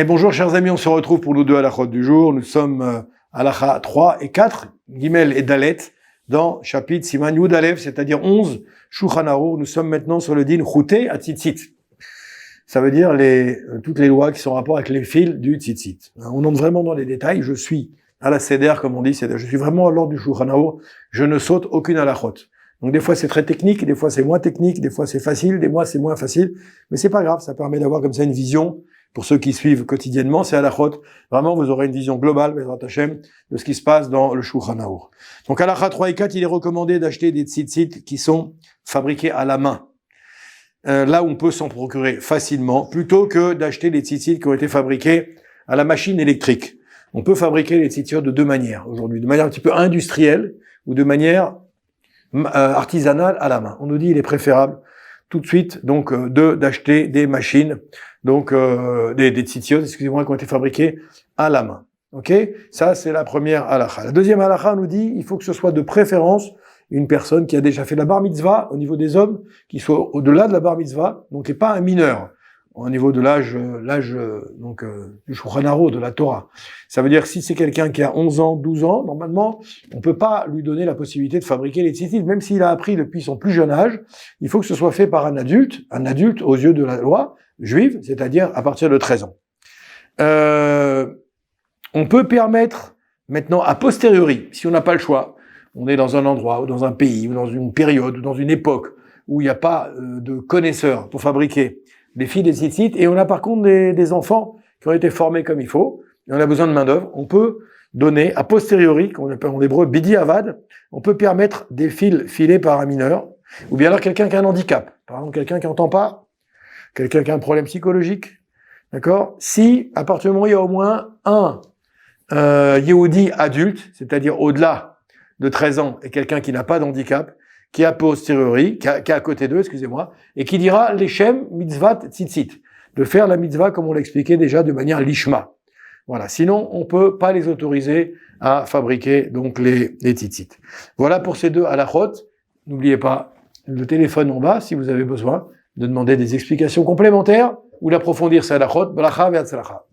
Et bonjour chers amis, on se retrouve pour nos deux halachot du jour. Nous sommes halacha 3 et 4, Gimel et Dalet, dans chapitre Siman Yud Aleph, c'est-à-dire 11, Shulchan Aruch. Nous sommes maintenant sur le din Chutei HaTzitzit. Ça veut dire toutes les lois qui sont en rapport avec les fils du tzitzit. On entre vraiment dans les détails. Je suis à la seder, comme on dit, c'est-à-dire je suis vraiment à l'ordre du Shulchan Aruch. Je ne saute aucune halachot. Donc des fois c'est très technique, des fois c'est moins technique, des fois c'est facile, des fois c'est moins facile, mais c'est pas grave, ça permet d'avoir comme ça une vision pour ceux qui suivent quotidiennement, c'est halachot. Vraiment, vous aurez une vision globale, Bezrat Hashem, de ce qui se passe dans le Shulchan Aruch. Donc halacha 3 et 4, il est recommandé d'acheter des tzitzit qui sont fabriqués à la main. Là où on peut s'en procurer facilement, plutôt que d'acheter des tzitzit qui ont été fabriqués à la machine électrique. On peut fabriquer les tzitzit de deux manières aujourd'hui, de manière un petit peu industrielle ou de manière artisanale à la main. On nous dit il est préférable tout de suite donc d'acheter des machines, donc des tzitzit, excusez-moi, qui ont été fabriqués à la main. Ok, ça c'est la première halakha. La deuxième halakha nous dit il faut que ce soit de préférence une personne qui a déjà fait la bar mitzvah au niveau des hommes, qui soit au-delà de la bar mitzvah, donc et pas un mineur au niveau de l'âge donc du Shulchan Aruch, de la Torah. Ça veut dire si c'est quelqu'un qui a 11 ans, 12 ans, normalement, on peut pas lui donner la possibilité de fabriquer les tzitzit, même s'il a appris depuis son plus jeune âge, il faut que ce soit fait par un adulte aux yeux de la loi juive, c'est-à-dire à partir de 13 ans. On peut permettre maintenant a posteriori, si on n'a pas le choix, on est dans un endroit ou dans un pays ou dans une période ou dans une époque où il n'y a pas de connaisseurs pour fabriquer des filles des tzitzit, et on a par contre des enfants qui ont été formés comme il faut, et on a besoin de main d'œuvre, on peut donner a posteriori, qu'on appelle en hébreu bidi avad, on peut permettre des fils filés par un mineur, ou bien alors quelqu'un qui a un handicap, par exemple quelqu'un qui n'entend pas, quelqu'un qui a un problème psychologique, d'accord? Si à partir du moment où il y a au moins un Yehudi adulte, c'est-à-dire au-delà de 13 ans, et quelqu'un qui n'a pas d'handicap, qui est a posteriori, qui est à côté d'eux, excusez-moi, et qui dira l'Echem mitzvat tzitzit, de faire la mitzvah comme on l'expliquait déjà de manière lishma. Voilà. Sinon, on peut pas les autoriser à fabriquer donc les tzitzit. Voilà pour ces deux halachot. N'oubliez pas le téléphone en bas si vous avez besoin de demander des explications complémentaires ou d'approfondir ces halachot. Bracha ve'atzlacha.